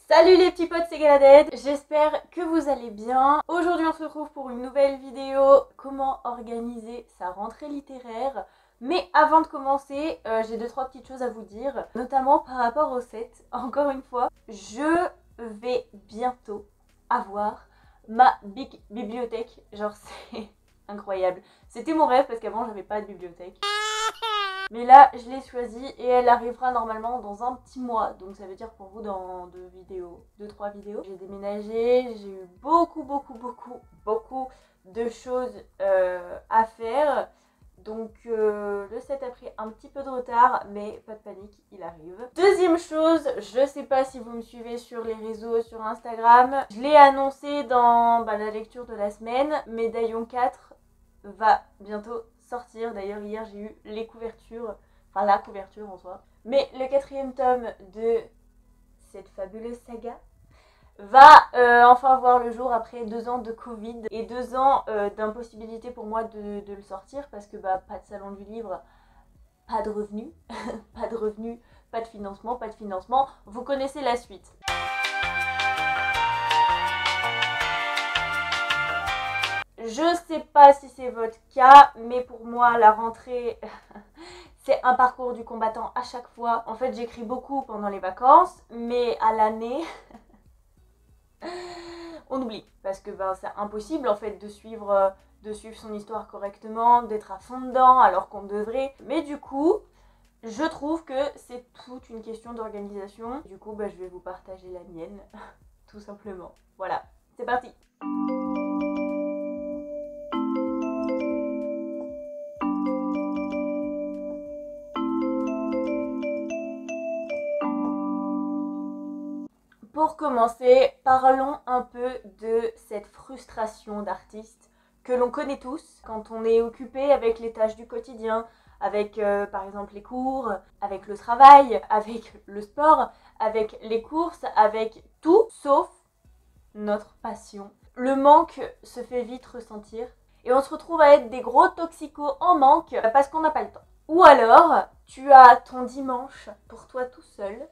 Salut les petits potes, c'est Galadette, j'espère que vous allez bien. Aujourd'hui on se retrouve pour une nouvelle vidéo, comment organiser sa rentrée littéraire. Mais avant de commencer, j'ai 2-3 petites choses à vous dire, notamment par rapport au set. Encore une fois, je vais bientôt avoir ma big bibliothèque, genre c'est incroyable. C'était mon rêve parce qu'avant j'avais pas de bibliothèque. Mais là, je l'ai choisie et elle arrivera normalement dans un petit mois. Donc ça veut dire pour vous dans 2-3 vidéos. J'ai déménagé, j'ai eu beaucoup de choses à faire. Donc le set a pris un petit peu de retard, mais pas de panique, il arrive. Deuxième chose, je sais pas si vous me suivez sur les réseaux, sur Instagram. Je l'ai annoncé dans la lecture de la semaine. Médaillon 4 va bientôt sortir. D'ailleurs hier j'ai eu les couvertures, enfin la couverture en soi. Mais le 4e tome de cette fabuleuse saga va enfin voir le jour après 2 ans de Covid et 2 ans d'impossibilité pour moi de le sortir parce que pas de salon du livre, pas de revenus, pas de revenus, pas de financement, vous connaissez la suite. Je sais pas si c'est votre cas, mais pour moi la rentrée c'est un parcours du combattant à chaque fois. En fait j'écris beaucoup pendant les vacances, mais à l'année on oublie parce que c'est impossible en fait de suivre son histoire correctement, d'être à fond dedans alors qu'on devrait. Mais du coup je trouve que c'est toute une question d'organisation. Du coup je vais vous partager la mienne tout simplement. Voilà, c'est parti. Pour commencer, parlons un peu de cette frustration d'artiste que l'on connaît tous quand on est occupé avec les tâches du quotidien, avec par exemple les cours, avec le travail, avec le sport, avec les courses, avec tout sauf notre passion. Le manque se fait vite ressentir et on se retrouve à être des gros toxicos en manque parce qu'on n'a pas le temps. Ou alors, tu as ton dimanche pour toi tout seul,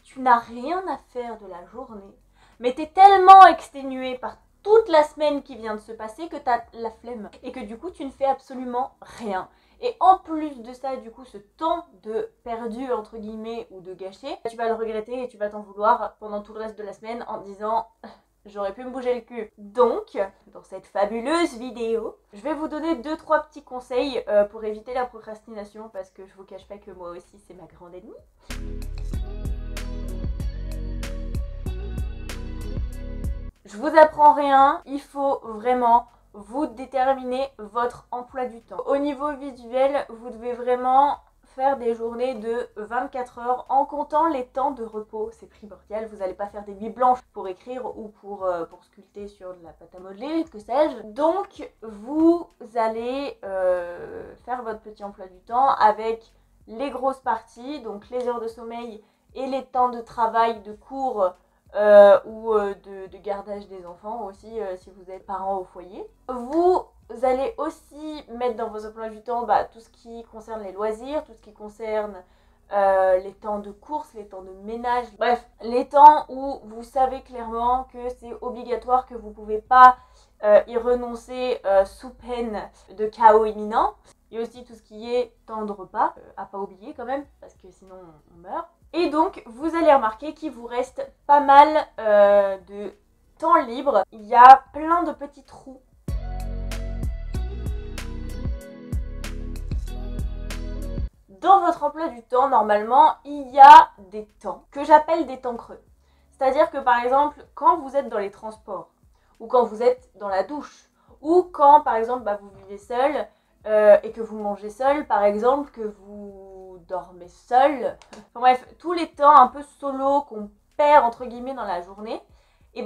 tu n'as rien à faire de la journée, mais t'es tellement exténué par toute la semaine qui vient de se passer que t'as la flemme et que du coup tu ne fais absolument rien. Et en plus de ça, du coup, ce temps de perdu entre guillemets ou de gâché, tu vas le regretter et tu vas t'en vouloir pendant tout le reste de la semaine en te disant j'aurais pu me bouger le cul. Donc, dans cette fabuleuse vidéo, je vais vous donner 2-3 petits conseils pour éviter la procrastination parce que je vous cache pas que moi aussi c'est ma grande ennemie. Je vous apprends rien, il faut vraiment vous déterminer votre emploi du temps. Au niveau visuel, vous devez vraiment faire des journées de 24 heures en comptant les temps de repos, c'est primordial. Vous n'allez pas faire des nuits blanches pour écrire ou pour sculpter sur de la pâte à modeler, que sais-je. Donc vous allez faire votre petit emploi du temps avec les grosses parties, donc les heures de sommeil et les temps de travail, de cours ou de gardage des enfants aussi si vous êtes parent au foyer. Vous allez aussi mettre dans vos emplois du temps tout ce qui concerne les loisirs, tout ce qui concerne les temps de course, les temps de ménage, bref, les temps où vous savez clairement que c'est obligatoire, que vous ne pouvez pas y renoncer sous peine de chaos imminent. Il y a aussi tout ce qui est temps de repas, à pas oublier quand même, parce que sinon on meurt. Et donc, vous allez remarquer qu'il vous reste pas mal de temps libre. Il y a plein de petits trous. Dans votre emploi du temps, normalement, il y a des temps que j'appelle des temps creux. C'est-à-dire que par exemple, quand vous êtes dans les transports, ou quand vous êtes dans la douche, ou quand par exemple vous vivez seul et que vous mangez seul, par exemple, que vous dormez seul, enfin bref, tous les temps un peu solo qu'on perd entre guillemets dans la journée, et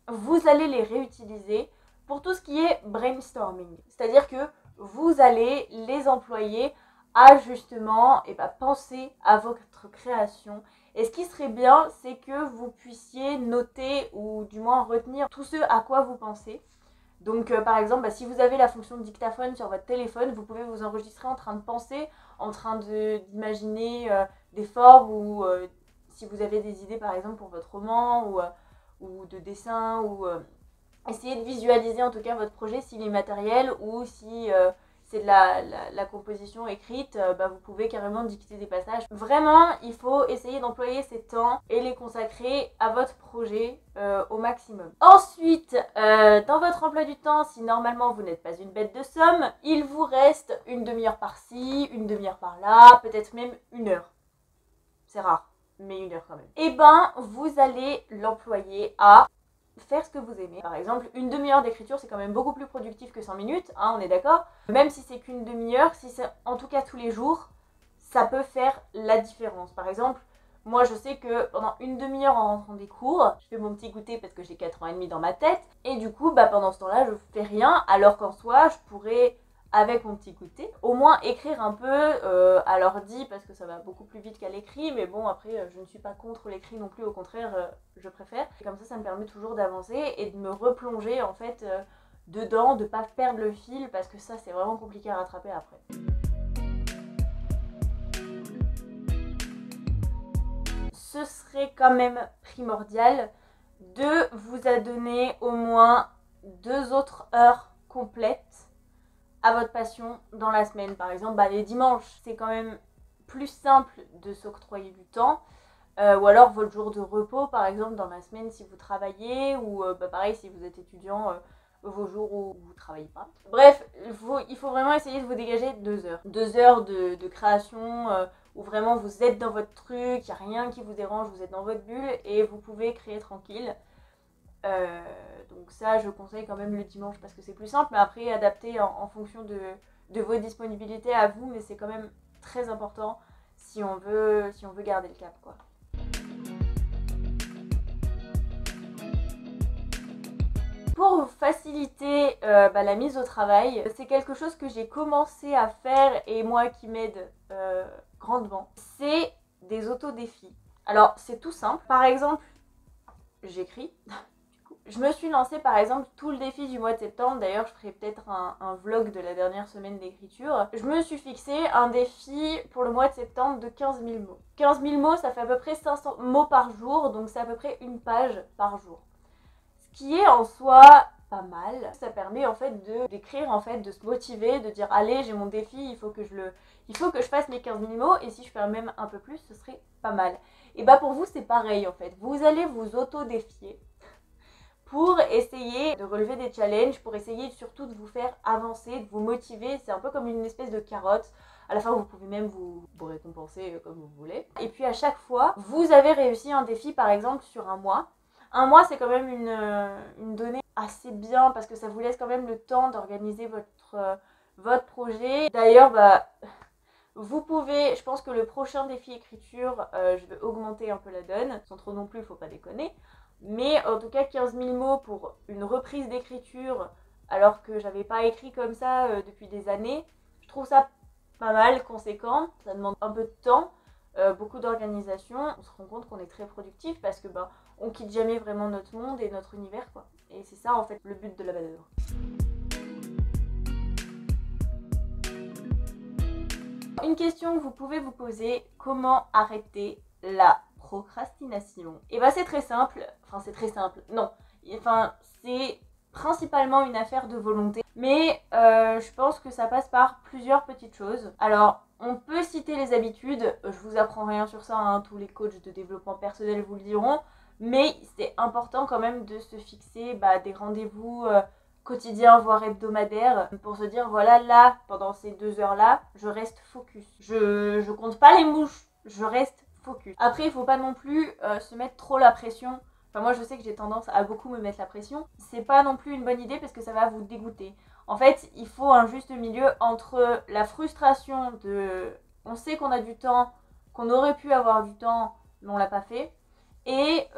vous allez les réutiliser pour tout ce qui est brainstorming. C'est-à-dire que vous allez les employer à justement penser à votre création. Et ce qui serait bien, c'est que vous puissiez noter ou du moins retenir tout ce à quoi vous pensez. Donc par exemple, si vous avez la fonction de dictaphone sur votre téléphone, vous pouvez vous enregistrer en train de penser, en train d'imaginer des formes ou si vous avez des idées par exemple pour votre roman ou de dessin ou essayez de visualiser en tout cas votre projet s'il est matériel ou si c'est de la composition écrite, vous pouvez carrément dicter des passages. Vraiment, il faut essayer d'employer ces temps et les consacrer à votre projet au maximum. Ensuite, dans votre emploi du temps, si normalement vous n'êtes pas une bête de somme, il vous reste une demi-heure par-ci, une demi-heure par-là, peut-être même une heure. C'est rare, mais une heure quand même. Et vous allez l'employer à faire ce que vous aimez. Par exemple, une demi-heure d'écriture, c'est quand même beaucoup plus productif que 100 minutes, hein, on est d'accord. Même si c'est qu'une demi-heure, si c'est en tout cas tous les jours, ça peut faire la différence. Par exemple, moi je sais que pendant une demi-heure en rentrant des cours, je fais mon petit goûter parce que j'ai 4 ans et demi dans ma tête, et du coup, pendant ce temps-là, je fais rien, alors qu'en soi, je pourrais, avec mon petit goûter, au moins écrire un peu à l'ordi parce que ça va beaucoup plus vite qu'à l'écrit, mais bon après je ne suis pas contre l'écrit non plus, au contraire je préfère. Et comme ça me permet toujours d'avancer et de me replonger en fait dedans, de pas perdre le fil parce que ça c'est vraiment compliqué à rattraper après. Ce serait quand même primordial de vous adonner au moins 2 autres heures complètes à votre passion dans la semaine. Par exemple, les dimanches, c'est quand même plus simple de s'octroyer du temps. Ou alors votre jour de repos, par exemple, dans la semaine si vous travaillez, ou pareil si vous êtes étudiant, vos jours où vous ne travaillez pas. Bref, il faut vraiment essayer de vous dégager 2 heures. 2 heures de création où vraiment vous êtes dans votre truc, il n'y a rien qui vous dérange, vous êtes dans votre bulle et vous pouvez créer tranquille. Donc ça je conseille quand même le dimanche parce que c'est plus simple, mais après adapter en fonction de vos disponibilités à vous, mais c'est quand même très important si on veut garder le cap quoi. Pour vous faciliter la mise au travail, c'est quelque chose que j'ai commencé à faire et moi qui m'aide grandement, c'est des auto-défis. Alors c'est tout simple, par exemple j'écris. Je me suis lancée par exemple tout le défi du mois de septembre, d'ailleurs je ferai peut-être un vlog de la dernière semaine d'écriture. Je me suis fixé un défi pour le mois de septembre de 15 000 mots. 15 000 mots ça fait à peu près 500 mots par jour, donc c'est à peu près une page par jour. Ce qui est en soi pas mal, ça permet en fait d'écrire, en fait, de se motiver, de dire allez j'ai mon défi, il faut que je fasse mes 15 000 mots et si je fais même un peu plus ce serait pas mal. Et pour vous c'est pareil en fait, vous allez vous auto-défier pour essayer de relever des challenges, pour essayer surtout de vous faire avancer, de vous motiver. C'est un peu comme une espèce de carotte. À la fin, vous pouvez même vous récompenser comme vous voulez. Et puis à chaque fois, vous avez réussi un défi, par exemple, sur un mois. Un mois, c'est quand même une donnée assez bien parce que ça vous laisse quand même le temps d'organiser votre projet. D'ailleurs, vous pouvez, je pense que le prochain défi écriture, je vais augmenter un peu la donne, sans trop non plus, faut pas déconner. Mais en tout cas 15 000 mots pour une reprise d'écriture alors que j'avais pas écrit comme ça depuis des années, je trouve ça pas mal, conséquent. Ça demande un peu de temps, beaucoup d'organisation. On se rend compte qu'on est très productif parce que on quitte jamais vraiment notre monde et notre univers quoi. Et c'est ça en fait le but de la manœuvre. Une question que vous pouvez vous poser, comment arrêter la procrastination? Et c'est très simple, non, c'est principalement une affaire de volonté, mais je pense que ça passe par plusieurs petites choses. Alors, on peut citer les habitudes, je vous apprends rien sur ça, hein, tous les coachs de développement personnel vous le diront, mais c'est important quand même de se fixer des rendez-vous quotidien voire hebdomadaire pour se dire voilà, là pendant ces 2 heures là je reste focus, je compte pas les mouches, je reste focus. Après il faut pas non plus se mettre trop la pression. Moi je sais que j'ai tendance à beaucoup me mettre la pression, c'est pas non plus une bonne idée parce que ça va vous dégoûter. En fait il faut un juste milieu entre la frustration de on sait qu'on a du temps, qu'on aurait pu avoir du temps mais on l'a pas fait, et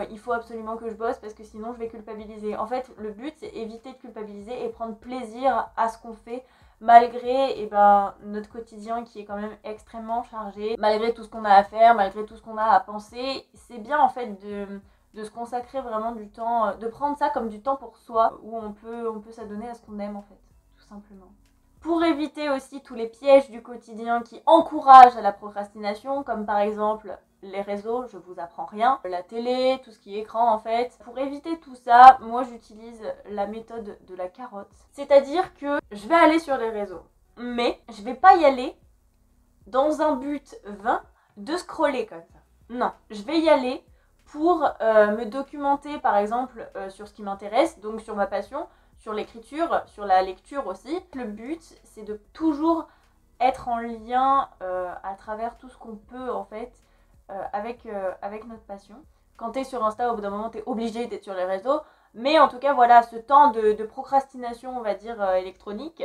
il faut absolument que je bosse parce que sinon je vais culpabiliser. En fait le but c'est éviter de culpabiliser et prendre plaisir à ce qu'on fait malgré notre quotidien qui est quand même extrêmement chargé, malgré tout ce qu'on a à faire, malgré tout ce qu'on a à penser. C'est bien en fait de se consacrer vraiment du temps, de prendre ça comme du temps pour soi où on peut s'adonner à ce qu'on aime en fait, tout simplement. Pour éviter aussi tous les pièges du quotidien qui encouragent à la procrastination, comme par exemple les réseaux, je vous apprends rien, la télé, tout ce qui est écran en fait. Pour éviter tout ça, moi j'utilise la méthode de la carotte. C'est-à-dire que je vais aller sur les réseaux, mais je vais pas y aller dans un but vain de scroller comme ça. Non, je vais y aller pour me documenter par exemple sur ce qui m'intéresse, donc sur ma passion, sur l'écriture, sur la lecture aussi. Le but, c'est de toujours être en lien à travers tout ce qu'on peut en fait avec notre passion. Quand t'es sur Insta, au bout d'un moment, t'es obligé d'être sur les réseaux. Mais en tout cas, voilà, ce temps de procrastination, on va dire, électronique,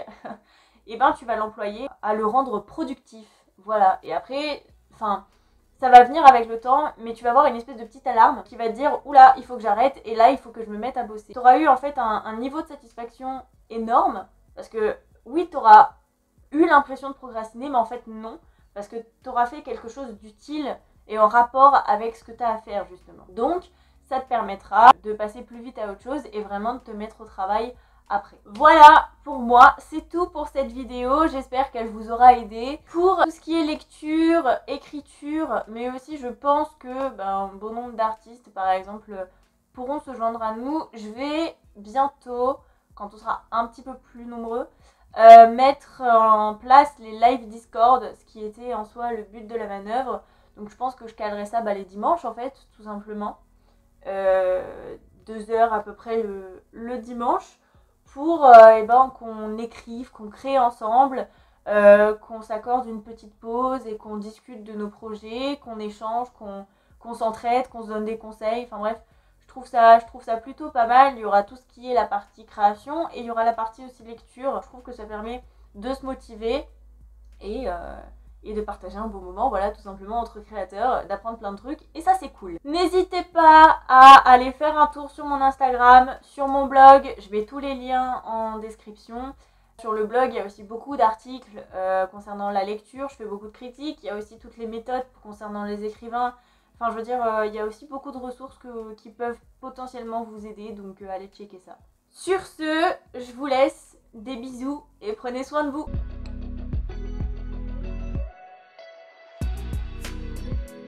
et ben tu vas l'employer à le rendre productif. Voilà. Et après, enfin, ça va venir avec le temps, mais tu vas avoir une espèce de petite alarme qui va te dire oula, il faut que j'arrête et là, il faut que je me mette à bosser. Tu auras eu en fait un niveau de satisfaction énorme parce que oui, tu auras eu l'impression de procrastiner, mais en fait, non, parce que tu auras fait quelque chose d'utile et en rapport avec ce que tu as à faire justement. Donc, ça te permettra de passer plus vite à autre chose et vraiment de te mettre au travail après. Voilà, pour moi, c'est tout pour cette vidéo. J'espère qu'elle vous aura aidé. Pour tout ce qui est lecture, écriture, mais aussi je pense que un bon nombre d'artistes, par exemple, pourront se joindre à nous. Je vais bientôt, quand on sera un petit peu plus nombreux, mettre en place les live Discord, ce qui était en soi le but de la manœuvre. Donc je pense que je calerai ça les dimanches en fait, tout simplement. 2 heures à peu près le dimanche pour qu'on écrive, qu'on crée ensemble, qu'on s'accorde une petite pause et qu'on discute de nos projets, qu'on échange, qu'on s'entraide, qu'on se donne des conseils. Enfin bref, je trouve ça plutôt pas mal. Il y aura tout ce qui est la partie création et il y aura la partie aussi lecture. Je trouve que ça permet de se motiver et de partager un bon moment, voilà, tout simplement entre créateurs, d'apprendre plein de trucs, et ça c'est cool. N'hésitez pas à aller faire un tour sur mon Instagram, sur mon blog, je mets tous les liens en description. Sur le blog, il y a aussi beaucoup d'articles concernant la lecture, je fais beaucoup de critiques, il y a aussi toutes les méthodes concernant les écrivains. Enfin, je veux dire, il y a aussi beaucoup de ressources qui peuvent potentiellement vous aider, donc allez checker ça. Sur ce, je vous laisse, des bisous et prenez soin de vous.